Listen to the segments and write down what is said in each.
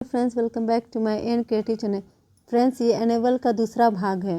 Friends, welcome back to my N creative channel. Friends, ये enable का दूसरा भाग है।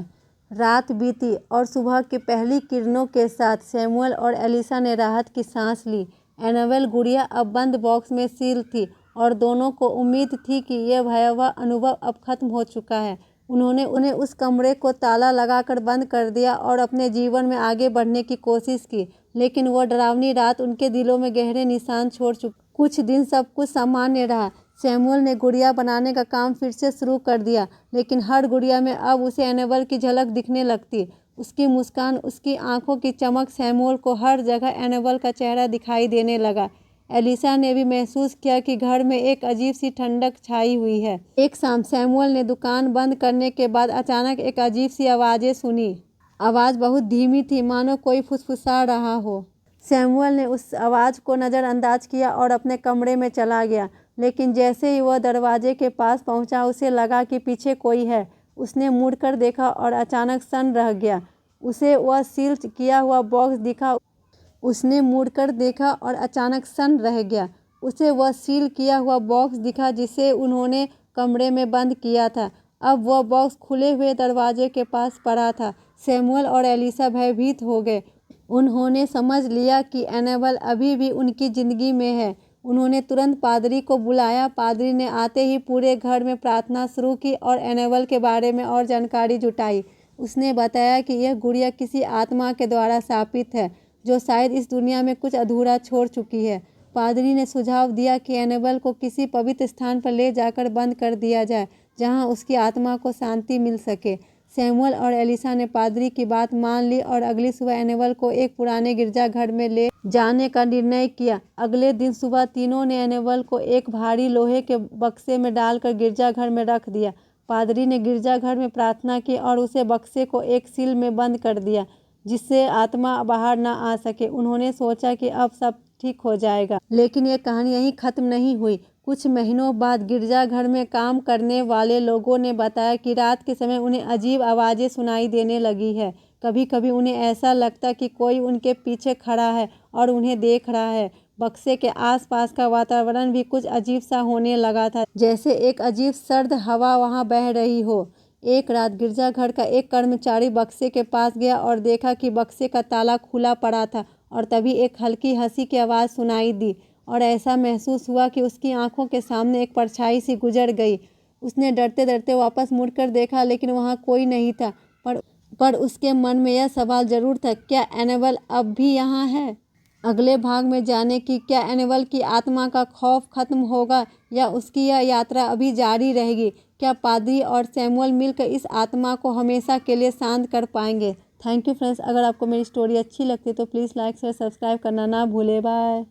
रात बीती और सुबह की पहली किरणों के साथ सैमुअल और एलिसा ने राहत की सांस ली। एनेबल गुड़िया अब बंद बॉक्स में सील थी और दोनों को उम्मीद थी कि यह भयावह अनुभव अब खत्म हो चुका है। उन्होंने उन्हें उस कमरे को ताला लगाकर बंद कर दिया और अपने जीवन में आगे बढ़ने की कोशिश की, लेकिन वह डरावनी रात उनके दिलों में गहरे निशान छोड़ चुकी। कुछ दिन सब कुछ सामान्य रहा। सैमुअल ने गुड़िया बनाने का काम फिर से शुरू कर दिया, लेकिन हर गुड़िया में अब उसे एनेबल की झलक दिखने लगती। उसकी मुस्कान, उसकी आंखों की चमक, सैमुअल को हर जगह एनेबल का चेहरा दिखाई देने लगा। एलिसा ने भी महसूस किया कि घर में एक अजीब सी ठंडक छाई हुई है। एक शाम सैमुअल ने दुकान बंद करने के बाद अचानक एक अजीब सी आवाज़ें सुनी। आवाज़ बहुत धीमी थी, मानो कोई फुसफुसा रहा हो। सैमुअल ने उस आवाज़ को नज़रअंदाज किया और अपने कमरे में चला गया, लेकिन जैसे ही वह दरवाजे के पास पहुंचा, उसे लगा कि पीछे कोई है। उसने मुड़कर देखा और अचानक सन्न रह गया। उसे वह सील किया हुआ बॉक्स दिखा। उसने मुड़कर देखा और अचानक सन्न रह गया। उसे वह सील किया हुआ बॉक्स दिखा जिसे उन्होंने कमरे में बंद किया था। अब वह बॉक्स खुले हुए दरवाजे के पास पड़ा था। सैमुअल और एलिसा भयभीत हो गए। उन्होंने समझ लिया कि एनेबल अभी भी उनकी ज़िंदगी में है। उन्होंने तुरंत पादरी को बुलाया। पादरी ने आते ही पूरे घर में प्रार्थना शुरू की और एनेबल के बारे में और जानकारी जुटाई। उसने बताया कि यह गुड़िया किसी आत्मा के द्वारा शापित है, जो शायद इस दुनिया में कुछ अधूरा छोड़ चुकी है। पादरी ने सुझाव दिया कि एनेबल को किसी पवित्र स्थान पर ले जाकर बंद कर दिया जाए, जहां उसकी आत्मा को शांति मिल सके। सैमुअल और एलिसा ने पादरी की बात मान ली और अगली सुबह एनेबल को एक पुराने गिरजाघर में ले जाने का निर्णय किया। अगले दिन सुबह तीनों ने एनेबल को एक भारी लोहे के बक्से में डालकर गिरजाघर में रख दिया। पादरी ने गिरजाघर में प्रार्थना की और उसे बक्से को एक सील में बंद कर दिया, जिससे आत्मा बाहर न आ सके। उन्होंने सोचा कि अब सब ठीक हो जाएगा, लेकिन यह कहानी यहीं खत्म नहीं हुई। कुछ महीनों बाद गिरजाघर में काम करने वाले लोगों ने बताया कि रात के समय उन्हें अजीब आवाज़ें सुनाई देने लगी है। कभी कभी उन्हें ऐसा लगता कि कोई उनके पीछे खड़ा है और उन्हें देख रहा है। बक्से के आसपास का वातावरण भी कुछ अजीब सा होने लगा था, जैसे एक अजीब सर्द हवा वहां बह रही हो। एक रात गिरजाघर का एक कर्मचारी बक्से के पास गया और देखा कि बक्से का ताला खुला पड़ा था, और तभी एक हल्की हंसी की आवाज़ सुनाई दी और ऐसा महसूस हुआ कि उसकी आंखों के सामने एक परछाई सी गुजर गई। उसने डरते डरते वापस मुड़कर देखा, लेकिन वहां कोई नहीं था। पर उसके मन में यह सवाल जरूर था, क्या एनेबल अब भी यहाँ है? अगले भाग में जाने की क्या एनेबल की आत्मा का खौफ खत्म होगा या उसकी यह यात्रा अभी जारी रहेगी? क्या पादरी और सैमुअल मिलकर इस आत्मा को हमेशा के लिए शांत कर पाएंगे? Thank you friends. अगर आपको मेरी स्टोरी अच्छी लगती है तो प्लीज़ लाइक शेयर सब्सक्राइब करना ना भूलें। बाय।